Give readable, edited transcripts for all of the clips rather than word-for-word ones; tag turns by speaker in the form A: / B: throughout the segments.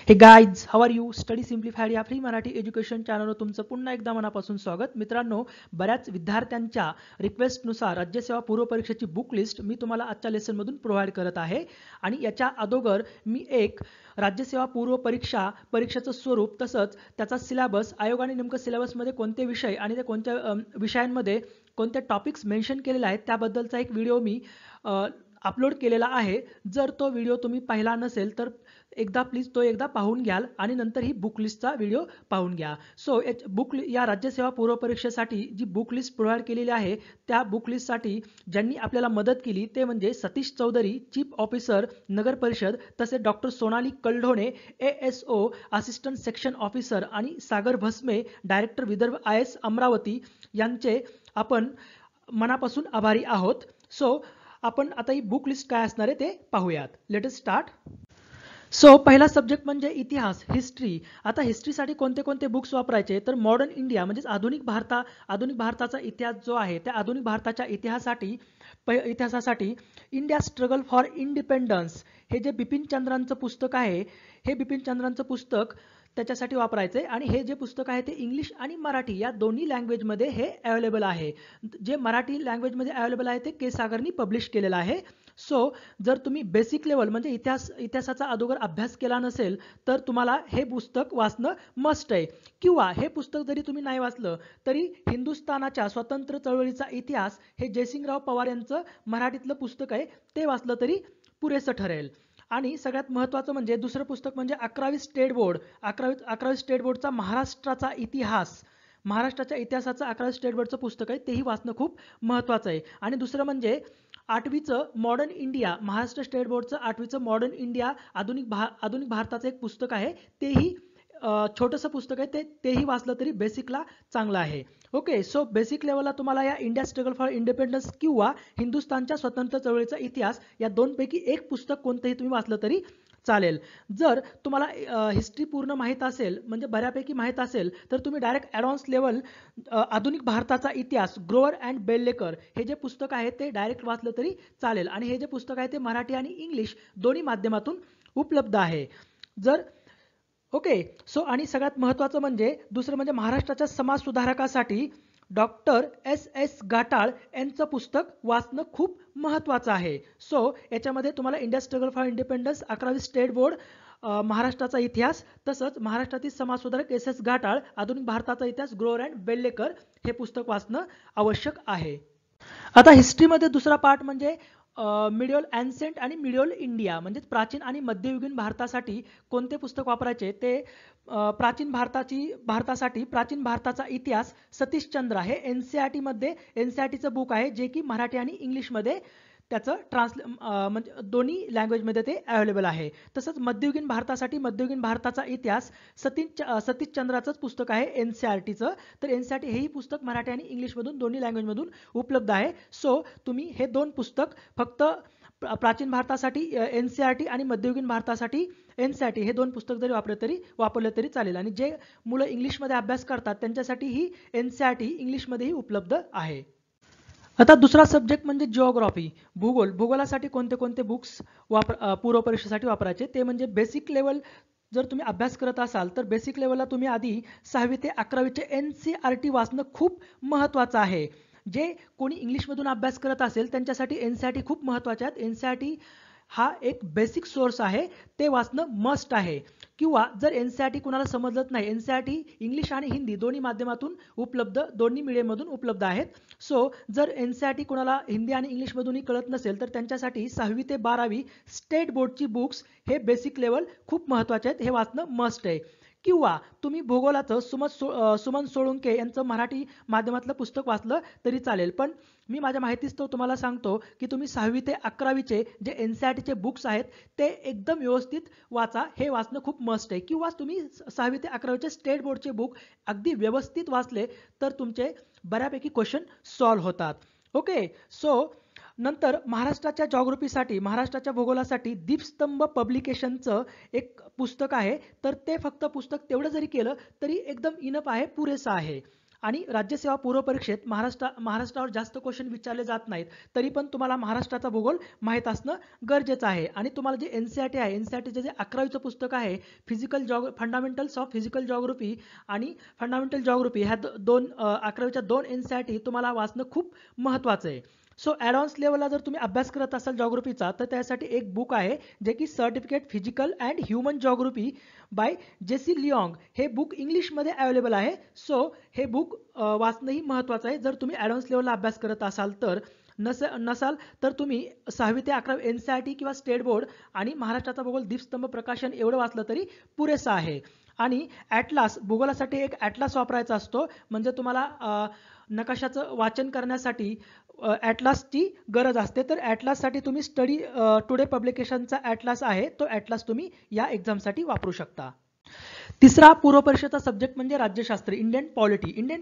A: हे guys, how are you? Study simplified या free Marathi education चॅनलवर तुमचं पुन्हा एकदा मनापासून स्वागत. मित्रांनो, बऱ्याच विद्यार्थ्यांच्या रिक्वेस्टनुसार राज्यसेवा पूर्व परीक्षेची बुक लिस्ट मी तुम्हाला आजच्या लेसनमधून प्रोव्हाइड करत आहे. आणि याच्या अगोदर मी एक राज्यसेवा पूर्व परीक्षेचं स्वरूप तसंच त्याचा सिलेबस, आयोगाने नेमकं सिलेबसमध्ये कोणते विषय आणि ते कोणत्या विषयांमध्ये कोणते टॉपिक्स मेन्शन केलेले आहेत त्याबद्दलचा एक व्हिडिओ मी अपलोड केलेला आहे. जर तो व्हिडिओ तुम्ही पाहिला नसेल तर प्लीज तो एकदा पाहून घ्याल आणि नंतर ही बुक लिस्टचा व्हिडिओ पाहून घ्या. सो या राज्यसेवा पूर्व परीक्षेसाठी जी बुक लिस्ट प्रोव्हाइड केलेली आहे त्या बुक लिस्टसाठी ज्यांनी आपल्याला मदत केली ते म्हणजे सतीश चौधरी, चीफ ऑफिसर नगर परिषद, तसेच doctor Sonali Kaldhone, ASO assistant section officer, आणि सागर भस्मे, डायरेक्टर विदर्भ IAS अमरावती यांचे आपण मनापासून आभारी आहोत. सो आपण आता ही बुक लिस्ट काय असणार आहे ते पाहूयात. Let us start. सो पहिला सब्जेक्ट म्हणजे इतिहास, हिस्ट्री. आता हिस्ट्रीसाठी कोणते कोणते बुक्स वापरायचे तर मॉडर्न इंडिया म्हणजेच आधुनिक भारताचा इतिहास जो आहे त्या आधुनिक भारताच्या इतिहासासाठी इंडिया स्ट्रगल फॉर इंडिपेंडन्स हे जे बिपिन चंद्रांचं पुस्तक आहे, हे बिपिन चंद्रांचं पुस्तक त्याच्यासाठी वापरायचे. आणि हे जे पुस्तक आहे ते इंग्लिश आणि मराठी या दोन्ही लँग्वेजमध्ये हे अवेलेबल आहे. जे मराठी लँग्वेजमध्ये अवेलेबल आहे ते के सागरनी पब्लिश केलेलं आहे. सो जर तुम्ही बेसिक लेवल म्हणजे इतिहासाचा अगोदर अभ्यास केला नसेल तर तुम्हाला हे पुस्तक वाचणं मस्ट आहे. किंवा हे पुस्तक जरी तुम्ही नाही वाचलं तरी हिंदुस्थानाच्या स्वातंत्र्य चळवळीचा इतिहास हे जयसिंगराव पवार यांचं मराठीतलं पुस्तक आहे, ते वाचलं तरी पुरेसं ठरेल. आणि सगळ्यात महत्त्वाचं म्हणजे दुसरं पुस्तक म्हणजे 11वी स्टेट बोर्डचा महाराष्ट्राच्या इतिहासाचं 11वी स्टेट बोर्डचं पुस्तक आहे, तेही वाचणं खूप महत्त्वाचं आहे. आणि दुसरं म्हणजे 8वीचं मॉडर्न इंडिया, महाराष्ट्र स्टेट बोर्डचं 8वीचं मॉडर्न इंडिया आधुनिक भारताचं एक पुस्तक आहे, तेही छोटंसं पुस्तक आहे, तेही वाचलं तरी बेसिकला चांगलं आहे. ओके, सो बेसिक लेवलला तुम्हाला या इंडिया स्ट्रगल फॉर इंडिपेंडन्स किंवा हिंदुस्थानच्या स्वतंत्र चळवळीचा इतिहास या दोनपैकी एक पुस्तक कोणतंही तुम्ही वाचलं तरी चालेल. जर तुम्हाला हिस्ट्री पूर्ण माहीत असेल म्हणजे बऱ्यापैकी माहीत असेल तर तुम्ही डायरेक्ट ॲडव्हान्स लेवल आधुनिक भारताचा इतिहास ग्रोवर अँड बेल्लेकर हे जे पुस्तक आहे ते डायरेक्ट वाचलं तरी चालेल. आणि हे जे पुस्तक आहे ते मराठी आणि इंग्लिश दोन्ही माध्यमातून उपलब्ध आहे. ओके, सो आणि सगळ्यात महत्त्वाचं म्हणजे दुसरं म्हणजे महाराष्ट्राच्या समाज सुधारकासाठी डॉक्टर SS घाटाळ यांचं पुस्तक वाचणं खूप महत्त्वाचं आहे. सो याच्यामध्ये तुम्हाला इंडिया स्ट्रगल फॉर इंडिपेंडन्स, 11वी स्टेट बोर्ड, महाराष्ट्राचा इतिहास, तसंच महाराष्ट्रातील समाजसुधारक SS घाटाळ, आधुनिक भारताचा इतिहास ग्रोवर अँड बेल्लेकर हे पुस्तक वाचणं आवश्यक आहे. आता हिस्ट्रीमध्ये दुसरा पार्ट म्हणजे मिडिओल ॲन्सेंट आणि मिडिओल इंडिया म्हणजे प्राचीन आणि मध्ययुगीन भारतासाठी कोणते पुस्तक वापरायचे ते प्राचीन भारताचा इतिहास सतीश चंद्र हे NCERTचं बुक आहे, जे की मराठी आणि इंग्लिशमध्ये त्याचं म्हणजे दोन्ही लँग्वेजमध्ये ते अवेलेबल आहे. तसंच मध्ययुगीन भारताचा इतिहास सतीश चंद्राचंच पुस्तक आहे NCERTचं. तर NCERT हेही पुस्तक मराठी आणि इंग्लिशमधून दोन्ही लँग्वेजमधून उपलब्ध आहे. सो तुम्ही हे दोन पुस्तक फक्त प्राचीन भारतासाठी NCERT आणि मध्ययुगीन भारतासाठी NCERT हे दोन पुस्तक जरी वापरले तरी चालेल. आणि जे मुलं इंग्लिशमध्ये अभ्यास करतात त्यांच्यासाठी ही NCERT इंग्लिशमध्येही उपलब्ध आहे. आता दुसरा सब्जेक्ट म्हणजे जिओग्राफी, भूगोलासाठी कोणते कोणते बुक्स पूर्व परीक्षेसाठी वापरायचे ते म्हणजे बेसिक लेवल. जर तुम्ही अभ्यास करत असाल तर बेसिक लेवलला तुम्ही आधी 6वी ते 11वीचे NCERT वाचणं खूप महत्त्वाचं आहे. जे कोणी इंग्लिशमधून अभ्यास करत असेल त्यांच्यासाठी NCERT खूप महत्त्वाचे आहेत. NCERT हा एक बेसिक सोर्स आहे, ते वाचणं मस्ट आहे. किंवा जर NCERT कुणाला समजलं नाही, NCERT इंग्लिश आणि हिंदी दोन्ही माध्यमातून उपलब्ध, दोन्ही मीडियममधून उपलब्ध आहेत. सो जर NCERT कुणाला हिंदी आणि इंग्लिशमधूनही कळत नसेल तर त्यांच्यासाठी 6वी ते 12वी स्टेट बोर्डची बुक्स हे बेसिक लेवल खूप महत्त्वाचे आहेत, हे वाचणं मस्ट आहे. किंवा तुम्ही भूगोलाचं सुमन सोळुंके यांचं मराठी माध्यमातलं पुस्तक वाचलं तरी चालेल. पण मी माझ्या माहितीस्तव तुम्हाला सांगतो की तुम्ही 6वी ते 11वीचे जे NCERTचे बुक्स आहेत ते एकदम व्यवस्थित वाचा, हे वाचणं खूप मस्ट आहे. किंवा तुम्ही 6वी ते 11वीचे स्टेट बोर्डचे बुक अगदी व्यवस्थित वाचले तर तुमचे बऱ्यापैकी क्वेश्चन सॉल्व्ह होतात. ओके, सो नंतर महाराष्ट्राच्या भूगोलासाठी दीपस्तंभ पब्लिकेशनचं एक पुस्तक आहे, तर ते फक्त पुस्तक तेवढं जरी केलं तरी एकदम इनफ आहे, पुरेसं आहे. आणि राज्यसेवा पूर्व परीक्षेत महाराष्ट्रावर जास्त क्वेश्चन विचारले जात नाहीत, तरी पण तुम्हाला महाराष्ट्राचा भूगोल माहीत असणं गरजेचं आहे. आणि तुम्हाला जे NCERT आहे, NCERTचं जे 11वीचं पुस्तक आहे, फंडामेंटल्स ऑफ फिजिकल जॉग्राफी आणि फंडामेंटल जॉग्राफी, ह्या 11वीच्या 2 NCERT तुम्हाला वाचणं खूप महत्त्वाचं आहे. सो ॲडव्हान्स लेवलला जर तुम्ही अभ्यास करत असाल जॉग्राफीचा, तर त्यासाठी एक बुक आहे जे की certificate physical and human geography by JC Leong, हे बुक इंग्लिशमध्ये अवेलेबल आहे. सो हे बुक वाचणंही महत्त्वाचं आहे जर तुम्ही ॲडव्हान्स लेवलला अभ्यास करत असाल तर. नसाल तर तुम्ही 6वी ते 11वी NCERT किंवा स्टेट बोर्ड आणि महाराष्ट्राचा भूगोल दीपस्तंभ प्रकाशन एवढं वाचलं तरी पुरेसं आहे. आणि ॲटलास, भूगोलासाठी एक ॲटलास वापरायचा असतो, म्हणजे तुम्हाला नकाशाचं वाचन करण्यासाठी ॲटलासची गरज असते. तर ॲटलाससाठी तुम्ही स्टडी टुडे पब्लिकेशनचा ॲटलास आहे, तो ॲटलास तुम्ही या एक्झामसाठी वापरू शकता. तिसरा पूर्व परीक्षेचा सब्जेक्ट म्हणजे राज्यशास्त्र, इंडियन पॉलिटी. इंडियन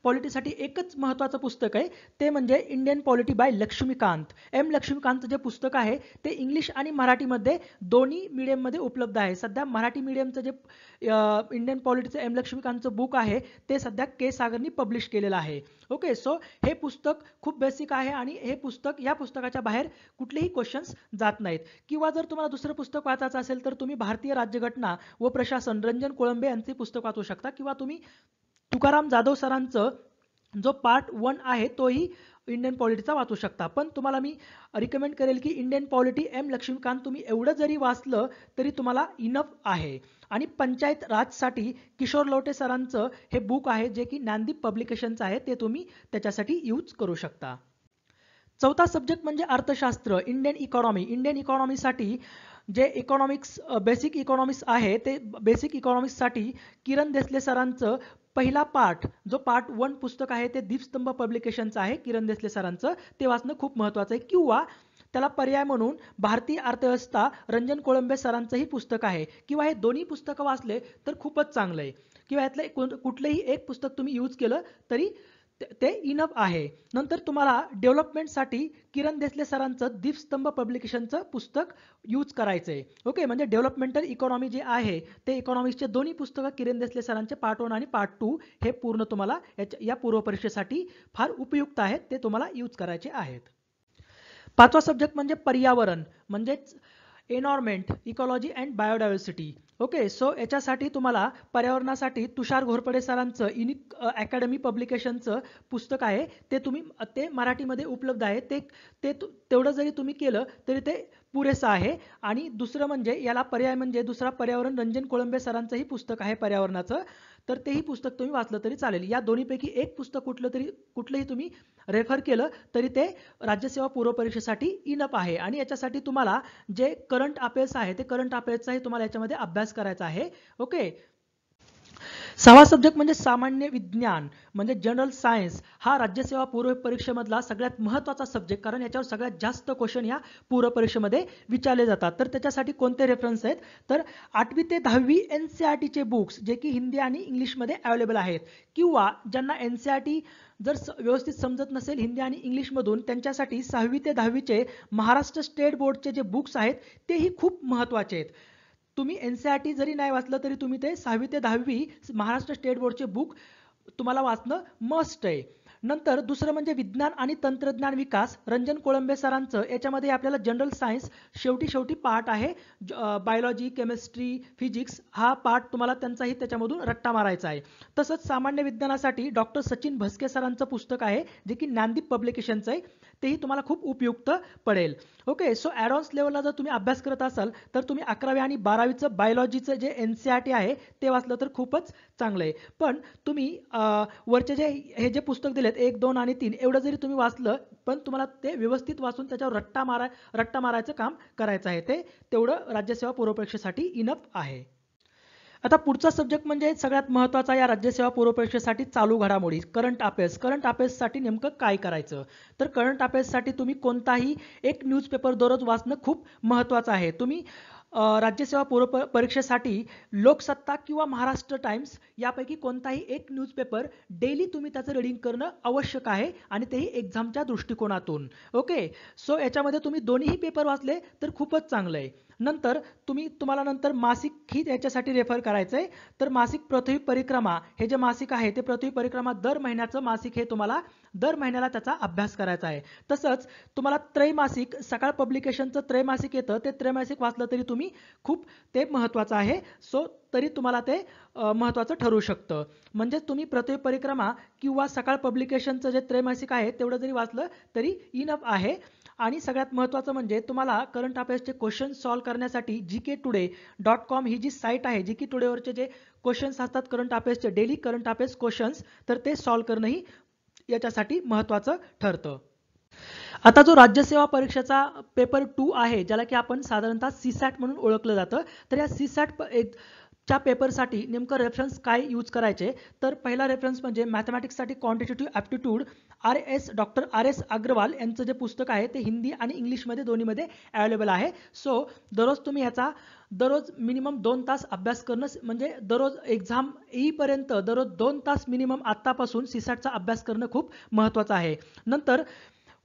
A: पॉलिटीसाठी एकच महत्त्वाचं पुस्तक आहे, ते म्हणजे इंडियन पॉलिटी बाय लक्ष्मीकांत. लक्ष्मीकांतचं जे पुस्तक आहे ते इंग्लिश आणि मराठीमध्ये दोन्ही मीडियममध्ये उपलब्ध आहे. सध्या मराठी मीडियमचं जे इंडियन पॉलिटीचं लक्ष्मीकांतचं बुक आहे ते सध्या के सागरनी पब्लिश केलेलं आहे. ओके, सो हे पुस्तक खूप बेसिक आहे आणि या पुस्तकाच्या बाहेर कुठलेही क्वेश्चन्स जात नाहीत. किंवा जर तुम्हाला दुसरं पुस्तक वाचायचं असेल तर तुम्ही भारतीय राज्यघटना व प्रशासन, रंजन कोळंबे यांचे पुस्तक वाचू शकता. किंवा तुम्ही तुकाराम जाधव सरांचं जो पार्ट 1 आहे तोही इंडियन पॉलिटीचा वाचू शकता. पण तुम्हाला मी रिकमेंड करेल की इंडियन पॉलिटी लक्ष्मीकांत तुम्ही एवढं जरी वाचलं तरी तुम्हाला इनफ आहे. आणि पंचायत राजसाठी किशोर लवटे सरांचं हे बुक आहे जे की ज्ञानदीप पब्लिकेशनचं आहे, ते तुम्ही त्याच्यासाठी यूज करू शकता. चौथा सब्जेक्ट म्हणजे अर्थशास्त्र, इंडियन इकॉनॉमी. इंडियन इकॉनॉमीसाठी जे बेसिक इकॉनॉमिक्स आहे ते बेसिक इकॉनॉमिक्ससाठी किरण देसले सरांचं पहिला पार्ट, जो पार्ट 1 पुस्तक आहे ते दीपस्तंभ पब्लिकेशनचं आहे किरण देसले सरांचं, ते वाचणं खूप महत्त्वाचं आहे. किंवा त्याला पर्याय म्हणून भारतीय अर्थव्यवस्था, रंजन कोळंबे सरांचंही पुस्तक आहे. किंवा हे दोन्ही पुस्तकं वाचले तर खूपच चांगलं आहे. किंवा यातलं कुठलंही एक पुस्तक तुम्ही यूज केलं तरी ते इनफ आहे. नंतर तुम्हाला डेव्हलपमेंटसाठी किरण देसले सरांचं दीपस्तंभ पब्लिकेशनचं पुस्तक यूज करायचं आहे. ओके, म्हणजे डेव्हलपमेंटल इकॉनॉमी जे आहे ते इकॉनॉमिक्सचे दोन्ही पुस्तकं किरण देसले सरांचे पार्ट 1 आणि पार्ट 2 हे पूर्ण तुम्हाला या पूर्व परीक्षेसाठी फार उपयुक्त आहेत, ते तुम्हाला यूज करायचे आहेत. पाचवा सब्जेक्ट म्हणजे पर्यावरण, म्हणजेच environment, ecology and biodiversity. Okay, so याच्यासाठी तुम्हाला पर्यावरणासाठी तुषार घोरपडे सरांचं युनिक अकॅडमी पब्लिकेशनचं पुस्तक आहे, ते मराठीमध्ये उपलब्ध आहे. तेवढं जरी तुम्ही केलं तरी ते पुरेसं आहे. आणि दुसरं म्हणजे याला पर्याय म्हणजे दुसरा पर्यावरण, रंजन कोळंबे सरांचंही पुस्तक आहे पर्यावरणाचं, तर तेही पुस्तक तुम्ही वाचलं तरी चालेल. या दोन्हीपैकी एक पुस्तक कुठलंही तुम्ही रेफर केलं तरी ते राज्यसेवा पूर्व परीक्षेसाठी इनफ आहे. आणि याच्यासाठी तुम्हाला जे करंट अफेअर्स आहे ते करंट अफेअर्सचाही तुम्हाला याच्यामध्ये अभ्यास करायचा आहे. ओके, सहावा सब्जेक्ट म्हणजे सामान्य विज्ञान, म्हणजे जनरल सायन्स. हा राज्यसेवा पूर्व परीक्षेमधला सगळ्यात महत्त्वाचा सब्जेक्ट, कारण याच्यावर सगळ्यात जास्त क्वेश्चन ह्या पूर्व परीक्षेमध्ये विचारले जातात. तर त्याच्यासाठी कोणते रेफरन्स आहेत, तर 8वी ते 10वी NCERTचे बुक्स जे की हिंदी आणि इंग्लिशमध्ये अवेलेबल आहेत. किंवा ज्यांना NCERT जर व्यवस्थित समजत नसेल हिंदी आणि इंग्लिशमधून, त्यांच्यासाठी 6वी ते 10वीचे महाराष्ट्र स्टेट बोर्डचे जे बुक्स आहेत तेही खूप महत्त्वाचे आहेत. तुम्ही NCERT जरी नाही वाचलं तरी तुम्ही ते 6वी ते 10वी महाराष्ट्र स्टेट बोर्डचे बुक तुम्हाला वाचणं मस्ट आहे. नंतर दुसरं म्हणजे विज्ञान आणि तंत्रज्ञान विकास, रंजन कोळंबे सरांचं. याच्यामध्ये आपल्याला जनरल सायन्स शेवटी पार्ट आहे, बायोलॉजी, केमिस्ट्री, फिजिक्स हा पार्ट तुम्हाला त्यांचाही त्याच्यामधून रट्टा मारायचा आहे. तसंच सामान्य विज्ञानासाठी डॉक्टर सचिन भस्के सरांचं पुस्तक आहे जे की ज्ञानदीप पब्लिकेशनचं आहे, तेही तुम्हाला खूप उपयुक्त पडेल. ओके, सो ॲडव्हान्स लेवलला जर तुम्ही अभ्यास करत असाल तर तुम्ही 11वी आणि 12वीचं बायोलॉजीचं जे NCERT आहे ते वाचलं तर खूपच चांगलं आहे. पण तुम्ही वरचे हे जे पुस्तक दिलेत 1, 2 आणि 3 एवढं जरी तुम्ही वाचलं, पण तुम्हाला ते व्यवस्थित वाचून त्याच्यावर रट्टा मारायचं काम करायचं आहे. ते तेवढं राज्यसेवा पूर्व परीक्षेसाठी इनफ आहे. आता पुढचा सब्जेक्ट म्हणजे सगळ्यात महत्त्वाचा या राज्यसेवा पूर्व परीक्षेसाठी चालू घडामोडी, करंट अफेअर्स. करंट अफेअर्ससाठी नेमकं काय करायचं, तर करंट अफेअर्ससाठी तुम्ही कोणताही एक न्यूजपेपर दररोज वाचणं खूप महत्त्वाचं आहे. तुम्ही राज्यसेवा पूर्व परीक्षेसाठी लोकसत्ता किंवा महाराष्ट्र टाइम्स यापैकी कोणताही एक न्यूजपेपर डेली तुम्ही त्याचं रीडिंग करणं आवश्यक आहे, आणि तेही एक्झामच्या दृष्टिकोनातून. ओके, सो याच्यामध्ये तुम्ही दोन्हीही पेपर वाचले तर खूपच चांगलं आहे. नंतर तुम्हाला नंतर मासिक ही याच्यासाठी रेफर करायचं आहे. तर मासिक पृथ्वी परिक्रमा हे जे मासिक आहे ते पृथ्वी परिक्रमा दर महिन्याचं मासिक हे तुम्हाला दर महिन्याला त्याचा अभ्यास करायचा आहे. तसंच तुम्हाला त्रैमासिक सकाळ पब्लिकेशनचं त्रैमासिक येतं, ते त्रैमासिक वाचलं तरी तुम्ही खूप ते महत्त्वाचं आहे. सो तरी तुम्हाला ते महत्त्वाचं ठरू शकतं. म्हणजे तुम्ही पृथ्वी परिक्रमा किंवा सकाळ पब्लिकेशनचं जे त्रैमासिक आहे तेवढं जरी वाचलं तरी इनफ आहे. आणि सगळ्यात महत्त्वाचं म्हणजे तुम्हाला करंट अफेअर्सचे क्वेश्चन सॉल्व्ह करण्यासाठी gktoday.com ही जी साईट आहे, जीके टुडेवरचे जे क्वेश्चन्स असतात करंट अफेअर्सचे डेली करंट अफेअर्स क्वेश्चन्स, तर ते सॉल्व्ह करणंही याच्यासाठी महत्त्वाचं ठरतं. आता जो राज्यसेवा परीक्षेचा पेपर 2 आहे, ज्याला की आपण साधारणतः सीसॅट म्हणून ओळखलं जातं, तर या सीसॅट च्या पेपरसाठी नेमकं रेफरन्स काय यूज करायचे, तर पहिला रेफरन्स म्हणजे मॅथमॅटिक्ससाठी quantitative aptitude doctor R S Agarwal यांचं जे पुस्तक आहे ते हिंदी आणि इंग्लिशमध्ये दोन्हीमध्ये अवेलेबल आहे. सो दररोज तुम्ही याचा दररोज मिनिमम 2 तास अभ्यास करणं, म्हणजे दररोज एक्झाम येईपर्यंत दररोज 2 तास मिनिमम आत्तापासून सीसॅटचा अभ्यास करणं खूप महत्त्वाचं आहे. नंतर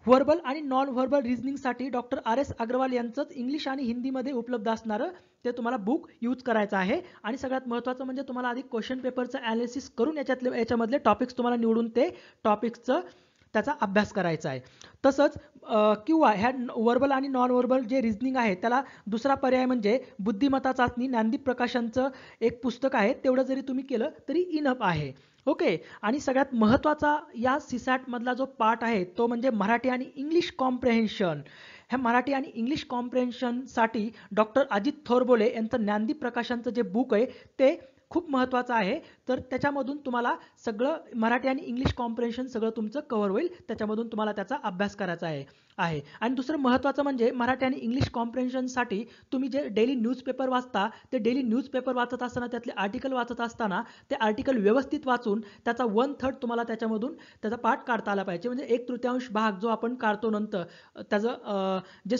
A: व्हर्बल आणि नॉन व्हर्बल रिझनिंगसाठी डॉक्टर आर एस अग्रवाल यांचंच इंग्लिश आणि हिंदीमध्ये उपलब्ध असणारं ते तुम्हाला बुक यूज करायचं आहे. आणि सगळ्यात महत्त्वाचं म्हणजे तुम्हाला आधी क्वेश्चन पेपरचं ॲनालिसिस करून याच्यामधले टॉपिक्स तुम्हाला निवडून ते टॉपिक्सचं त्याचा अभ्यास करायचा आहे. तसंच किंवा ह्या व्हर्बल आणि नॉन व्हर्बल जे रिझनिंग आहे त्याला दुसरा पर्याय म्हणजे बुद्धिमत्ता चाचणी, ज्ञानदीप प्रकाशनचं एक पुस्तक आहे, तेवढं जरी तुम्ही केलं तरी इनफ आहे. ओके. आणि सगळ्यात महत्त्वाचा या सीसॅट मधला जो पार्ट आहे तो म्हणजे मराठी आणि इंग्लिश कॉम्प्रेहेन्शन. ह्या मराठी आणि इंग्लिश कॉम्प्रेहेन्शनसाठी डॉक्टर अजित थोरबोले यांचं ज्ञानदीप प्रकाशनचं जे बुक आहे ते खूप महत्त्वाचं आहे. तर त्याच्यामधून तुम्हाला सगळं मराठी आणि इंग्लिश कॉम्प्रेहेन्शन सगळं तुमचं कव्हर होईल, त्याच्यामधून तुम्हाला त्याचा अभ्यास करायचा आहे. आणि दुसरं महत्त्वाचं म्हणजे मराठी आणि इंग्लिश कॉम्प्रेहेन्शनसाठी तुम्ही जे डेली न्यूजपेपर वाचता, ते डेली न्यूजपेपर वाचत असताना त्यातले आर्टिकल वाचत असताना ते आर्टिकल व्यवस्थित वाचून त्याचा 1/3 तुम्हाला त्याच्यामधून त्याचा पाठ काढता आला पाहिजे. म्हणजे 1/3 भाग जो आपण काढतो नंतर त्याचं जे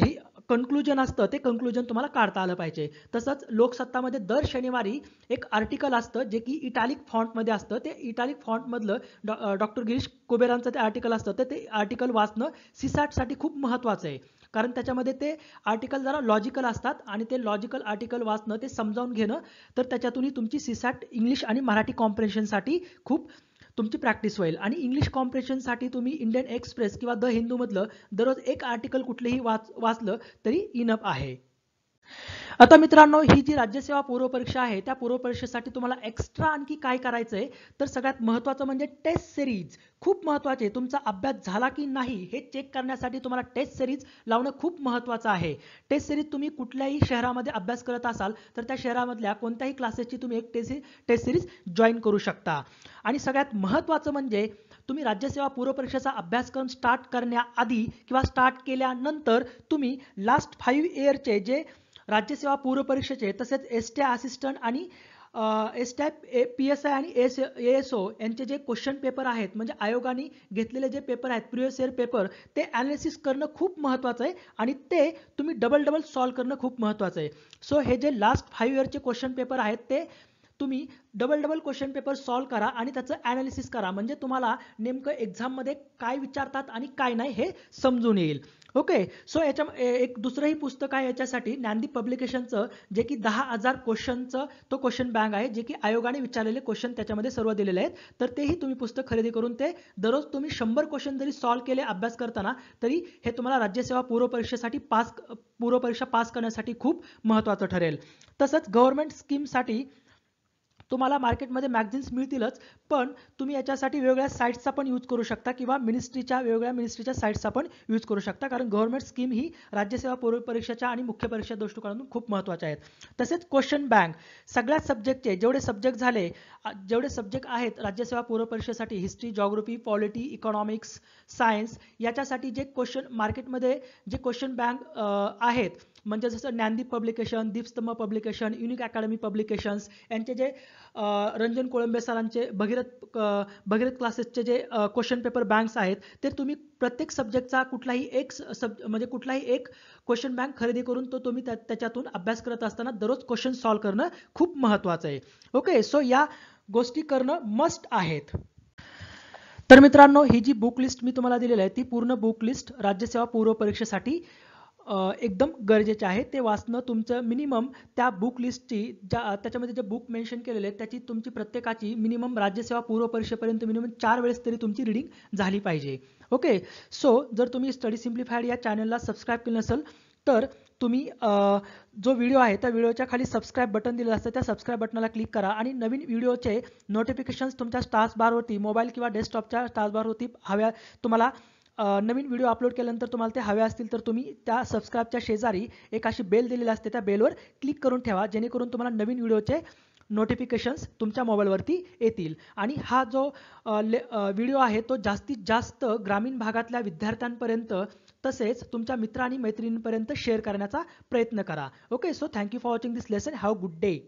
A: ही कन्क्लुजन असतं ते कन्क्लुजन तुम्हाला काढता आलं पाहिजे. तसंच लोकसत्तामध्ये दर शनिवारी एक आर्टिकल असतं जे की इटालिक फॉन्टमध्ये असतं. ते इटालिक फॉन्टमधलं डॉक्टर गिरीश कुबेरांचं ते आर्टिकल असतं, तर ते आर्टिकल वाचणं सीसॅटसाठी खूप महत्त्वाचं आहे. कारण त्याच्यामध्ये ते आर्टिकल जरा लॉजिकल असतात आणि ते लॉजिकल आर्टिकल वाचणं, ते समजावून घेणं, तर त्याच्यातूनही तुमची सीसॅट इंग्लिश आणि मराठी कॉम्प्रेहेन्शनसाठी खूप तुमची प्रॅक्टिस होईल. आणि इंग्लिश कॉम्प्रेहेन्शनसाठी तुम्ही इंडियन एक्सप्रेस किंवा द हिंदूमधलं दररोज एक आर्टिकल कुठलेही वाचलं तरी इनफ आहे. आता मित्रांनो, ही जी राज्यसेवा पूर्व परीक्षा आहे त्या पूर्व परीक्षेसाठी तुम्हाला एक्स्ट्रा आणखी काय करायचं आहे, तर सगळ्यात महत्त्वाचं म्हणजे टेस्ट सिरीज खूप महत्त्वाचे आहे. तुमचा अभ्यास झाला की नाही हे चेक करण्यासाठी तुम्हाला टेस्ट सिरीज लावणं खूप महत्त्वाचं आहे. टेस्ट सिरीज तुम्ही कुठल्याही शहरामध्ये अभ्यास करत असाल तर त्या शहरामधल्या कोणत्याही क्लासेसची तुम्ही एक टेस्ट सिरीज जॉईन करू शकता. आणि सगळ्यात महत्त्वाचं म्हणजे तुम्ही राज्यसेवा पूर्व परीक्षेचा अभ्यासक्रम स्टार्ट करण्याआधी किंवा स्टार्ट केल्यानंतर तुम्ही लास्ट 5 इयरचे जे राज्यसेवा पूर्व परीक्षेचे, तसेच एसटी असिस्टंट आणि एसटी PSI आणि ASO यांचे जे क्वेश्चन पेपर आहेत, म्हणजे आयोगाने घेतलेले जे पेपर आहेत प्रिव्हियस इयर पेपर, ते ॲनालिसिस करणं खूप महत्त्वाचं आहे आणि ते तुम्ही डबल सॉल्व्ह करणं खूप महत्त्वाचं आहे. सो हे जे लास्ट 5 इयरचे क्वेश्चन पेपर आहेत ते तुम्ही डबल क्वेश्चन पेपर सॉल्व्ह करा आणि त्याचं ॲनालिसिस करा, म्हणजे तुम्हाला नेमकं एक्झाममध्ये काय विचारतात आणि काय नाही हे समजून येईल. ओके. सो एक दुसरंही पुस्तक आहे याच्यासाठी, ज्ञानदीप पब्लिकेशनचं, जे की 10,000 क्वेश्चनचं तो क्वेश्चन बँक आहे, जे की आयोगाने विचारलेले क्वेश्चन त्याच्यामध्ये सर्व दिलेले आहेत. तर तेही तुम्ही पुस्तक खरेदी करून ते दररोज तुम्ही 100 क्वेश्चन जरी सॉल्व्ह केले अभ्यास करताना, तरी हे तुम्हाला राज्यसेवा पूर्व परीक्षा पास करण्यासाठी खूप महत्त्वाचं ठरेल. तसंच गव्हर्नमेंट स्कीमसाठी तुम्हाला मार्केटमध्ये मॅगझिन्स मिळतीलच, पण तुम्ही याच्यासाठी वेगवेगळ्या साईट्सचा पण यूज करू शकता किंवा वेगवेगळ्या मिनिस्ट्रीच्या साईट्सचा पण यूज करू शकता, कारण गव्हर्नमेंट स्कीम ही राज्यसेवा पूर्व परीक्षेच्या आणि मुख्य परीक्षा दृष्टिकोनातून खूप महत्त्वाच्या आहेत. तसेच क्वेश्चन बँक सगळ्या सब्जेक्टचे जेवढे सब्जेक्ट आहेत राज्यसेवा पूर्व परीक्षेसाठी, history, geography, polity, economics, science, याच्यासाठी जे क्वेश्चन मार्केटमध्ये जे क्वेश्चन बँक आहेत, म्हणजे जसं ज्ञानदीप पब्लिकेशन, दीपस्तंभ पब्लिकेशन, युनिक अकॅडमी पब्लिकेशन्स यांचे जे रंजन कोळंबे सरांचे भगीरथ क्लासेसचे जे क्वेश्चन पेपर बँक्स आहेत, ते तुम्ही प्रत्येक सब्जेक्टचा कुठलाही एक क्वेश्चन बँक खरेदी करून तो तुम्ही त्याच्यातून अभ्यास करत असताना दररोज क्वेश्चन सॉल्व्ह करणं खूप महत्त्वाचं आहे. ओके. सो या गोष्टी करणं मस्ट आहेत. तर मित्रांनो, ही जी बुक लिस्ट मी तुम्हाला दिलेली आहे ती पूर्ण बुक लिस्ट राज्यसेवा पूर्व परीक्षेसाठी एकदम गरजेचे आहे. ते वाचणं तुमचं मिनिमम त्या बुक लिस्टची त्याच्यामध्ये जे बुक मेन्शन केलेले आहेत त्याची तुमची प्रत्येकाची मिनिमम राज्यसेवा पूर्व परीक्षेपर्यंत मिनिमम 4 वेळेस तरी तुमची रीडिंग झाली पाहिजे. ओके. सो जर तुम्ही स्टडी सिम्प्लिफाईड या चॅनलला सबस्क्राईब केलं नसेल तर तुम्ही जो व्हिडिओ आहे त्या व्हिडिओच्या खाली सबस्क्राईब बटन दिलेलं असतं, त्या सबस्क्राईब बटनाला क्लिक करा आणि नवीन व्हिडिओचे नोटिफिकेशन्स तुमच्या टास्कबारवरती मोबाईल किंवा डेस्कटॉपच्या टास्कबारवरती तुम्हाला नवीन व्हिडिओ अपलोड केल्यानंतर तुम्हाला ते हवे असतील तर तुम्ही त्या सबस्क्राईबच्या शेजारी एक अशी बेल दिलेली असते, त्या बेलवर क्लिक करून ठेवा जेणेकरून तुम्हाला नवीन व्हिडिओचे नोटिफिकेशन्स तुमच्या मोबाईलवरती येतील. आणि हा जो व्हिडिओ आहे तो जास्तीत जास्त ग्रामीण भागातल्या विद्यार्थ्यांपर्यंत तसेच तुमच्या मित्र आणि मैत्रिणींपर्यंत शेअर करण्याचा प्रयत्न करा. Okay. So thank you for watching this lesson. Have a good day.